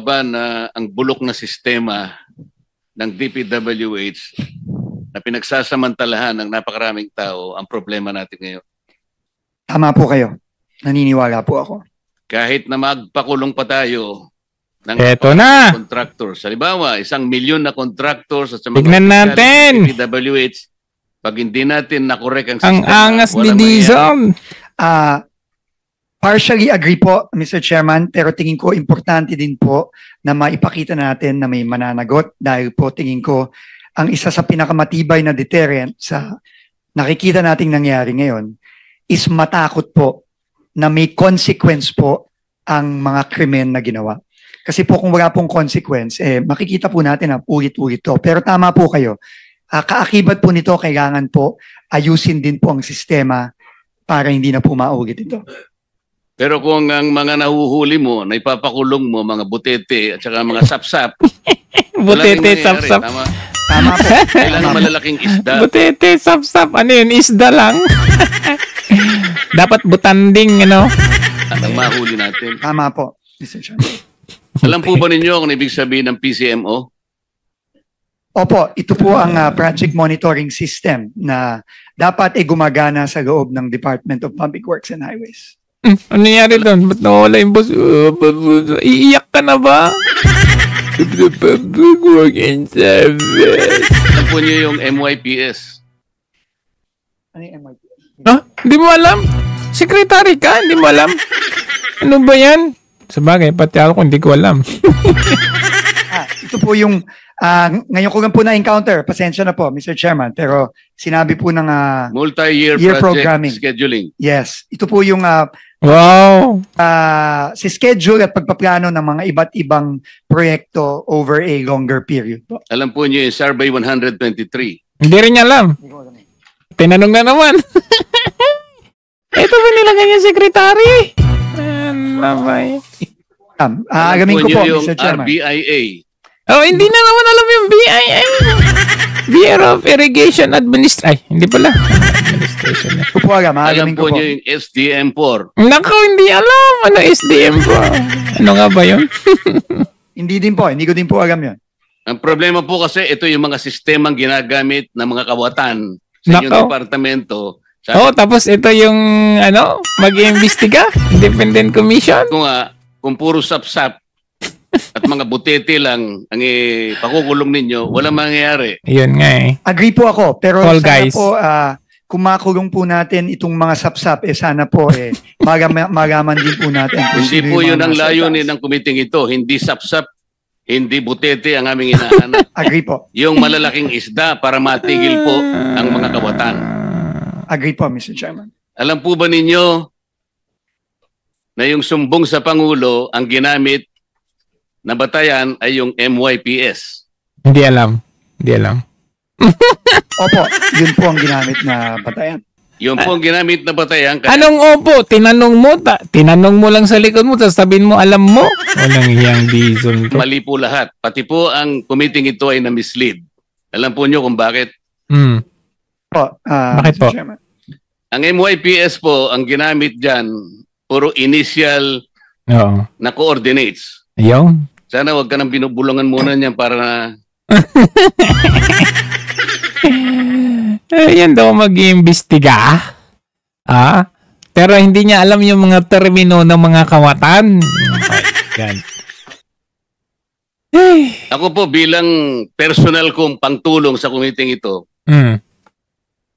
ba na ang bulok na sistema ng DPWH na pinagsasamantalahan ng napakaraming tao ang problema natin ngayon? Tama po kayo. Naniniwala po ako. Kahit na magpakulong pa tayo ng Eto na. contractors. Halimbawa, 1 milyon na contractors at sa mga Tignan natin. DPWH, pag hindi natin nakorek ang Ang sistema, angas ni walang mangyayari. Dizon. Partially agree po, Mr. Chairman, pero tingin ko importante din po na maipakita natin na may mananagot dahil po tingin ko ang isa sa pinakamatibay na deterrent sa nakikita nating nangyari ngayon is matakot po na may consequence po ang mga krimen na ginawa. Kasi po kung wala pong consequence, makikita po natin na ulit-ulit to. Pero tama po kayo. Kaakibat po nito, kailangan po ayusin din po ang sistema para hindi na po maulit ito. Pero kung ang mga nahuhuli mo, na ipapakulong mo, mga butete at saka mga sapsap, Butete, sapsap. Tama po. Kailangan malalaking isda. Butete, sapsap. Ano yun? Isda lang. Dapat butanding, ano? Ang mahuli natin. Tama po, Mr. Chairman. Alam po ba ninyo kung ibig sabihin ng PCMO? Opo, ito po ang project monitoring system na dapat ay gumagana sa loob ng Department of Public Works and Highways. Ano nangyari doon? Ba't nawala yung boss? Iiyak ka na ba? Public Work and Service. Alam po niyo yung MYPS. Ano yung MYPS? Ah, hindi mo alam? Secretary ka? Hindi mo alam? Ano ba yan? Sabagay, pati ako hindi ko alam. Ito po yung, ngayon ko lang po na-encounter, pasensya na po, Mr. Chairman, pero sinabi po ng Multi-year year project programming. scheduling. Yes, ito po yung Wow! si schedule at pagpaplano ng mga iba't ibang proyekto over a longer period po. Alam po niyo yung Survey 123. Hindi rin niya alam. Tinanong na naman. Ito ba nilagay niya secretary? Ano ba yun? Alamin ko po, yung Mr. Chairman. RBIA. Oh, hindi na naman alam yung BIA. Bureau of Irrigation Administration. Ay, hindi pala. Administration. Ito po alam, Alam alamin po ko po. niyo yung SDM4. Naku, hindi alam. Ano SDM po? Ano nga ba yun? Hindi din po, hindi ko din po alam yun. Ang problema po kasi ito yung mga sistemang ginagamit ng mga kawatan sa inyong Nako. departamento. Oh, tapos ito yung ano, mag-iimbestiga, Independent Commission. Kung kung puro sapsap at mga butete lang ang pakukulong ninyo, walang mangyayari. Yun nga eh. Agree po ako, pero All sana guys. po kung makulong po natin itong mga sapsap, sana po magaman din po natin. kung Hindi sino po yung yun mga ang nasa layunin taas. ng kumiting ito. Hindi sapsap, hindi butete ang aming hinahanap. Agree po. Yung malalaking isda para matigil po ang mga kawatan. Agree po, Mr. Chairman. Alam po ba ninyo na yung sumbong sa Pangulo ang ginamit na batayan ay yung MYPS? Hindi alam. Hindi alam. Opo, yun po ang ginamit na batayan. Yung po ang ginamit na batayan, Anong opo? Tinanong mo, tinanong mo lang sa likod mo, tapos sabihin mo, alam mo? Walang hiyang Dizon to. mali po lahat. Pati po ang committee ito ay na-mislead. Alam po nyo kung bakit? Po, Bakit Mr. po? Chairman. Ang MYPS po, ang ginamit dyan, puro initial Oo. na coordinates. Ayun. Sana wag ka nang binubulungan muna niyan para na... Yan daw mag-iimbestiga. Pero hindi niya alam yung mga termino ng mga kawatan. Oh my God. Ako po bilang personal kong pangtulong sa committee ito,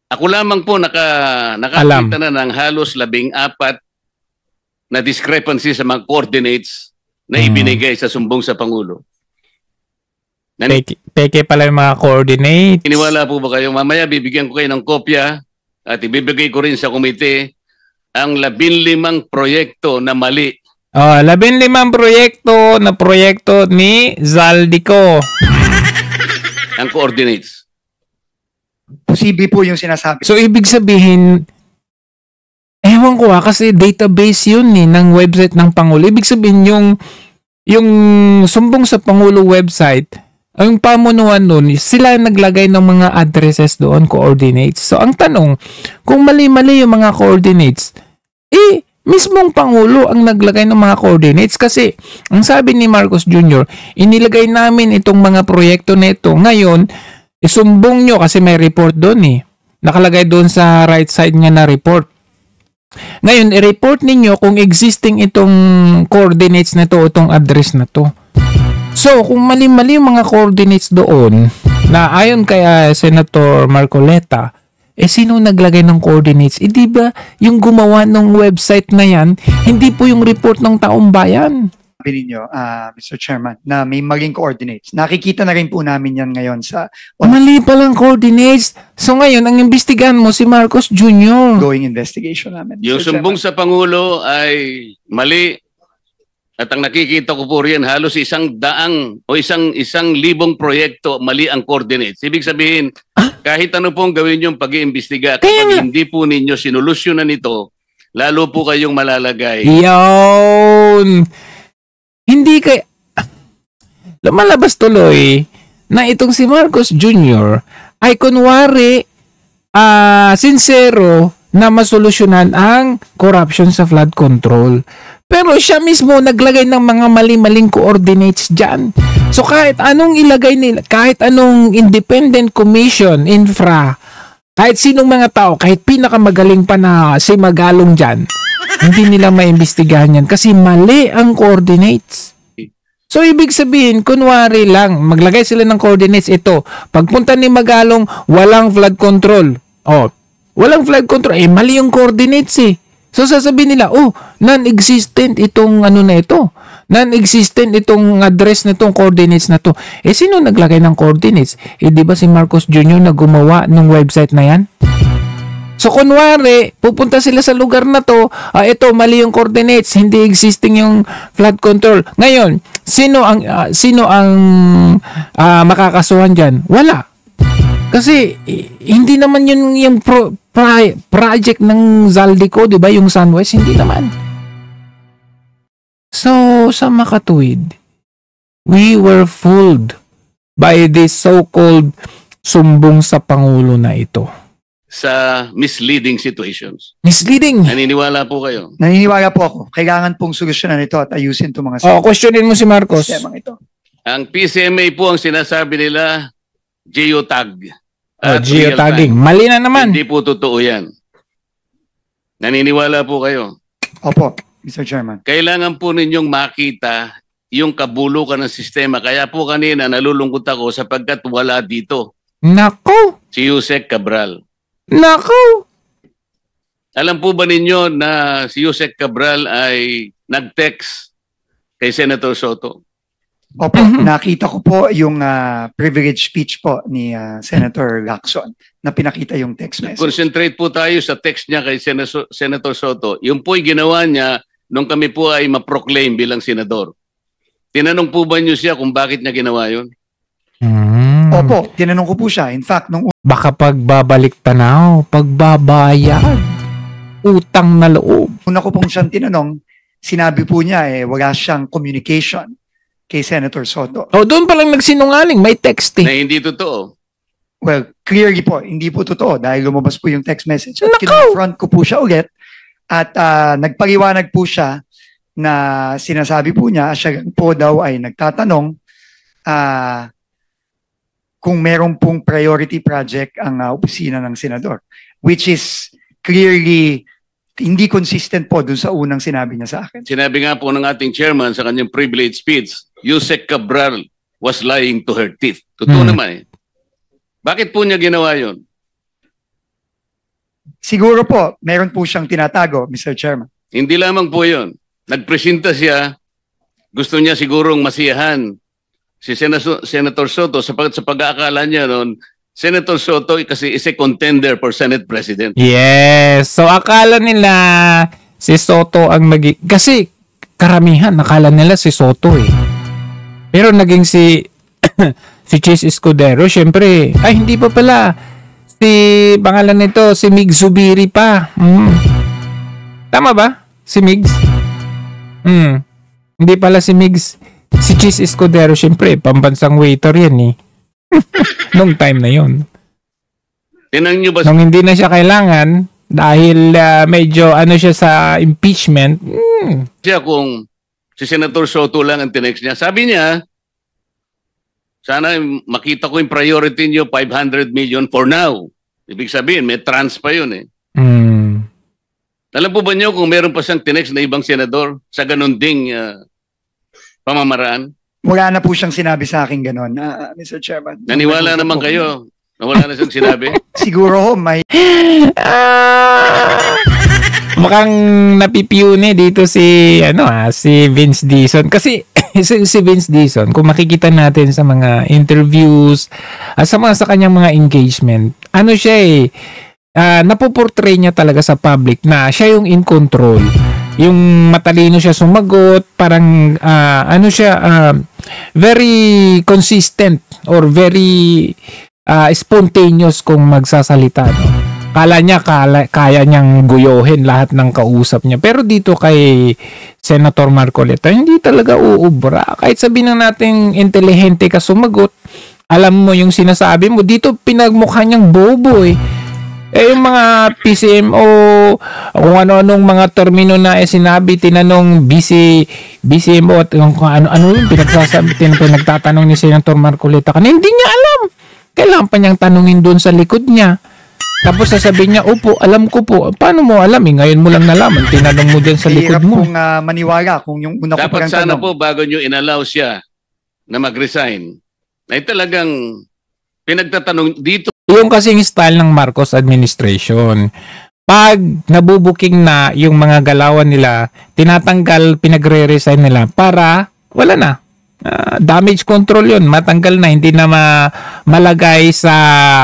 ako lamang po nakakita na ng halos 14 na discrepancy sa mga coordinates na ibinigay sa sumbong sa Pangulo. Peke pala yung mga coordinates. Iniwala po ba kayo? Mamaya bibigyan ko kayo ng kopya at ibibigay ko rin sa komite ang 15 proyekto na mali. 15 proyekto ni Zaldico. Ang coordinates. Posible po yung sinasabi. So, ibig sabihin, ewan ko kasi database yun ng website ng Pangulo. Ibig sabihin, yung sumbong sa Pangulo website, ang pamunuan nun, sila naglagay ng mga addresses doon, coordinates. So, ang tanong, kung mali-mali yung mga coordinates, mismong Pangulo ang naglagay ng mga coordinates kasi ang sabi ni Marcos Jr., inilagay namin itong mga proyekto nito. Ngayon, isumbong nyo kasi may report doon eh. Nakalagay doon sa right side niya na report. Ngayon, i-report ninyo kung existing itong coordinates na to, itong address na to. So, kung mali-mali yung mga coordinates doon na ayon kay Senator Marcoleta, sino naglagay ng coordinates? Di ba yung gumawa ng website na yan, hindi po yung report ng taong bayan? Sabi ninyo, Mr. Chairman, na may maling coordinates. Nakikita na rin po namin yan ngayon sa Mali palang coordinates. So ngayon, ang imbestigahan mo si Marcos Jr. ongoing investigation namin. Yung Mr. sumbong Chairman. sa Pangulo ay mali. At ang nakikita ko po riyan, halos 100 o isang libong proyekto, mali ang coordinates. Ibig sabihin, kahit ano pong gawin yung pag-iimbestiga, kapag hindi po ninyo sinolusyonan ito, lalo po kayong malalagay. Yun! Hindi kay... Lumalabas tuloy na itong si Marcos Jr. ay kunwari sincero na masolusyonan ang corruption sa flood control. Pero siya mismo naglagay ng mga mali-maling coordinates dyan. So kahit anong ilagay nila, kahit anong independent commission, infra, kahit sinong mga tao, kahit pinakamagaling pa na si Magalong dyan, hindi nila maimbestigahan yan kasi mali ang coordinates. So ibig sabihin, kunwari lang, maglagay sila ng coordinates ito. Pagpunta ni Magalong, walang flood control. Oh, walang flood control. Mali yung coordinates eh. So sasabihin nila, non-existent itong ano na ito. Non-existent itong address na itong coordinates na to. Sino naglagay ng coordinates? Di ba si Marcos Jr. na gumawa ng website na yan? So kunwari, pupunta sila sa lugar na to, ito mali yung coordinates, hindi existing yung flood control. Ngayon, sino ang makakasuhan diyan? Wala. Kasi hindi naman yun yung project ng Zaldico, 'di ba? Yung Sunwest, hindi naman. So, sa makatuwid, we were fooled by this so-called sumbong sa Pangulo na ito. Sa misleading situations. Misleading. Naniniwala po kayo? Naniniwala po ako. Kailangan pong solusyonan ito at ayusin itong mga questionin mo si Marcos. sistemang ito. Ang PCMA po ang sinasabi nila, geotag. Geotagging. Mali na naman. Hindi po totoo yan. Naniniwala po kayo? Opo, Mr. Chairman. Kailangan po ninyong makita yung kabulukan ng sistema. Kaya po kanina nalulungkot ako sapagkat wala dito. Nako! Si Yusek Cabral. Nako! Alam po ba ninyo na si Yusek Cabral ay nag-text kay Senator Soto? Opo, nakita ko po yung privilege speech po ni Senator Lacson na pinakita yung text message. Concentrate po tayo sa text niya kay Senator Soto. Yung po'y ginawa niya nung kami po ay ma-proclaim bilang senador. Tinanong po ba niyo siya kung bakit niya ginawa yun? Opo, tinanong ko po siya. In fact, nung baka pagbabalik tanaw, pagbabayad, utang na loob. una ko pong siyang tinanong, sinabi po niya wala siyang communication kay Senator Soto. Doon pa lang nagsinungaling, may text Na hindi totoo. Well, clearly po, hindi po totoo dahil lumabas po yung text message. At kinonfront ko po siya ulit at nagpaliwanag po siya na sinasabi po niya, siya po daw ay nagtatanong kung meron pong priority project ang opisina ng senador, which is clearly hindi consistent po dun sa unang sinabi niya sa akin. Sinabi nga po ng ating chairman sa kanyang privilege speech, Yusek Cabral was lying to her teeth. Totoo naman eh. Bakit po niya ginawa yun? Siguro po, meron po siyang tinatago, Mr. Chairman. Hindi lamang po yun. Nagpresenta siya, gusto niya sigurong masiyahan si Senator Soto sa pag-aakala niya noon, Senator Soto kasi is a contender for Senate President. Yes. So akala nila si Soto ang kasi karamihan nakala nila si Soto eh. Pero naging si Chis Escudero, syempre, hindi pa pala. Si pangalan nito, si Mig Zubiri pa. Tama ba? Si Migs? Hindi pala si Migs. Si Chis Escudero, syempre, pambansang waiter yan eh. Nung time na yon. Tinang nyo ba Nung hindi na siya kailangan, dahil medyo ano siya sa impeachment. Siya kung si Senator Soto lang ang tinext niya. Sabi niya, sana makita ko yung priority niyo, 500 million for now. Ibig sabihin, may trans pa yun eh. Alam po ba niyo kung meron pa siyang tinext na ibang senador sa ganun ding pamamaraan? Wala na po siyang sinabi sa akin ganun, Mr. Chairman. Naniwala naman kayo na wala na siyang sinabi? Siguro may... Mukhang napipiyune dito si si Vince Dizon kasi si Vince Dizon, kung makikita natin sa mga interviews sa kanyang mga engagement, siya napoportray niya talaga sa public na siya yung in control, yung matalino siya sumagot, parang very consistent or very spontaneous kung magsasalita, no? Kala niya kaya niyang guyohin lahat ng kausap niya. Pero dito kay Senator Marcoleta, hindi talaga uubra. Kahit sabihin na natin intelihente ka sumagot, alam mo yung sinasabi mo, dito pinagmukha niyang bobo eh. Yung mga PCMO, kung ano-anong mga termino na sinabi, tinanong BCMO at kung ano yung pinagtatanong ni Senator Marcoleta kanina, hindi niya alam. Kailangan pa niyang tanungin doon sa likod niya. Tapos sasabihin niya, opo, alam ko po. Paano mo alam? Ngayon mo lang nalaman. Tinanong mo din sa likod mo. Hirap kong maniwala kung yung una ko dapat sana po bago nyo inallow siya na mag-resign, ay talagang pinagtatanong dito. Yung kasing style ng Marcos administration. Pag nabubuking na yung mga galawan nila, tinatanggal, pinagre-resign nila para wala na. Damage control yun, matanggal na, hindi na malagay sa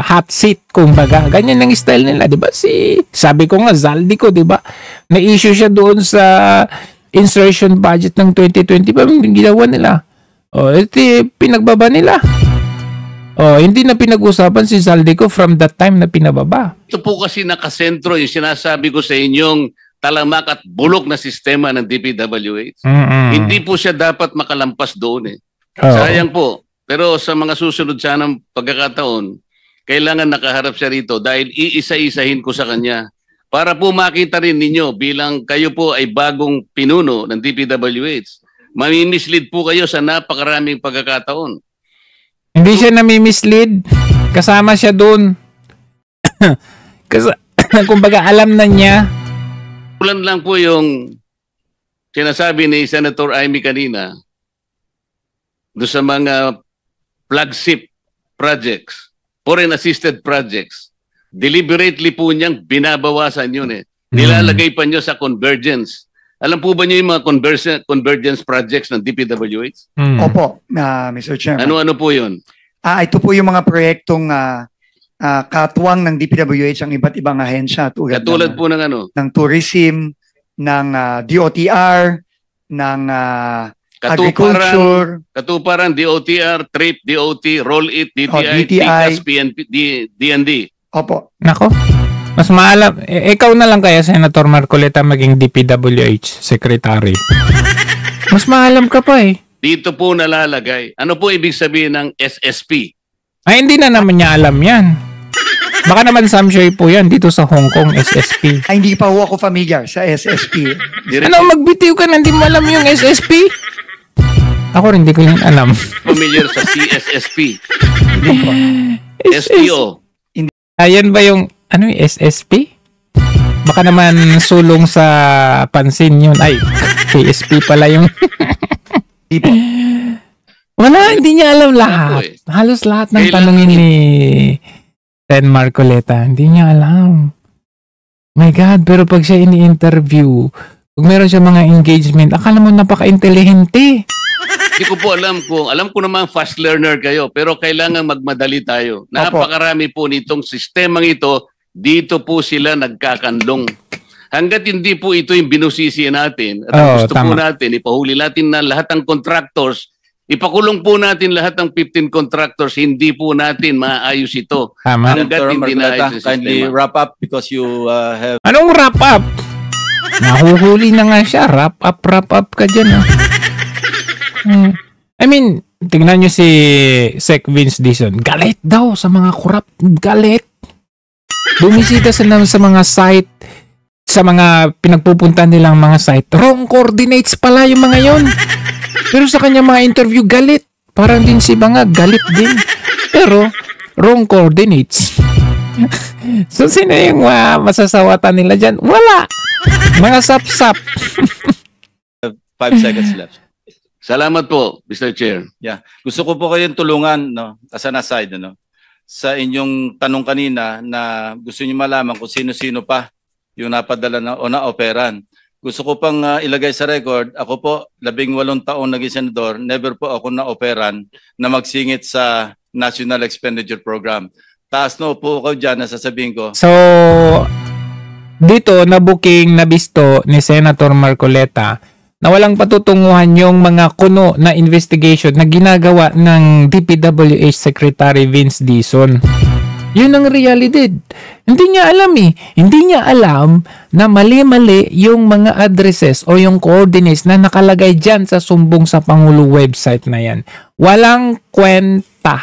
hot seat, kumbaga. Ganyan ang style nila, di ba? Sabi ko nga, Zaldico, di ba? Na-issue siya doon sa insertion budget ng 2020, hindi ginawa nila. Pinagbaba nila. Hindi na pinag-usapan si Zaldico from that time na pinababa. Ito po kasi nakasentro yung sinasabi ko sa inyong talamak at bulok na sistema ng DPWH. Hindi po siya dapat makalampas doon eh. Sayang po. Pero sa mga susunod sanang pagkakataon, kailangan nakaharap siya rito dahil iisa-isahin ko sa kanya para po makita rin ninyo bilang kayo po ay bagong pinuno ng DPWH. Mamimislead po kayo sa napakaraming pagkakataon. Hindi siya nami-mislead. Kasama siya doon. Kumbaga alam na niya. Ulan lang po yung sinasabi ni Senator Amy kanina doon sa mga flagship projects, foreign assisted projects. Deliberately po niyang binabawasan yun eh. Nilalagay pa niyo sa convergence. Alam po ba niyo yung mga convergence projects ng DPWH? Opo, Mr. Chairman. Ano-ano po yun? Ito po yung mga proyektong katuwang ng DPWH ang iba't ibang ahensya tulad po ng ano? Ng tourism, ng DOTR, ng agriculture. Katuparan, DOTR, TRIP, DOT, Roll It, DTI, TICAS, PNP, DND. Opo. Nako. Mas maalam. Ikaw na lang kaya, Senator Marcoleta, maging DPWH Secretary. Mas maalam ka pa eh. Dito po nalalagay. Ano po ibig sabihin ng SSP? Ay, hindi na naman niya alam yan. Baka naman samshoy po yan dito sa Hong Kong, SSP. Ay, hindi pa ako familiar sa SSP. Magbitiw ka na hindi mo alam yung SSP? Ako rin, hindi ko yung alam. Familiar sa CSSP. SPO. Ayan ba yung, yung SSP? Baka naman sulong sa pansin yun. Ay, KSP pala yung... Wala, hindi niya alam lahat. Halos lahat ng tanongin ni Sen Marcoleta, hindi niya alam. My God, pero pag siya ini-interview, pag meron siya mga engagement, akala mo napaka-intelihente. Hindi ko po alam ko naman fast learner kayo, pero kailangan magmadali tayo. Napakarami po nitong sistemang ito, dito po sila nagkakanlong. Hanggat hindi po ito yung binusisi natin, at ang gusto po natin, ipahuli natin na lahat ng contractors, ipakulong po natin lahat ng 15 contractors, hindi po natin maayos ito. Hanggat hindi naayos yung sistema. Kindly wrap up because you have... Anong wrap up? Nahuhuli na nga siya. Wrap up ka dyan. I mean, tingnan nyo si Sec Vince Dizon. Galit daw sa mga corrupt. Galit. Bumisita sila sa mga site, sa mga pinagpupuntan nilang mga site. Wrong coordinates pala yung mga yon. Pero sa kanya mga interview, galit. Parang din si Banga, galit din. Pero, wrong coordinates. So, sino yung masasawatan nila dyan? Wala. Mga sap-sap. 5 seconds left. Salamat po, Mr. Chair. Yeah. Gusto ko po kayong tulungan, no, as an aside, no, sa inyong tanong kanina na gusto niyo malaman kung sino-sino pa yung napadala na o na-operan. Gusto ko pang ilagay sa record, ako po, 18 taon naging senador, never po ako na-operan na magsingit sa National Expenditure Program. Taas no po ako dyan na sasabihin ko. So, dito na-booking, nabisto ni Senator Marcoleta na walang patutunguhan yung mga kuno na investigation na ginagawa ng DPWH Secretary Vince Dizon. Yun ang realidad. Hindi niya alam eh. Hindi niya alam na mali-mali yung mga addresses o yung coordinates na nakalagay dyan sa Sumbong sa Pangulo website na yan. Walang kwenta.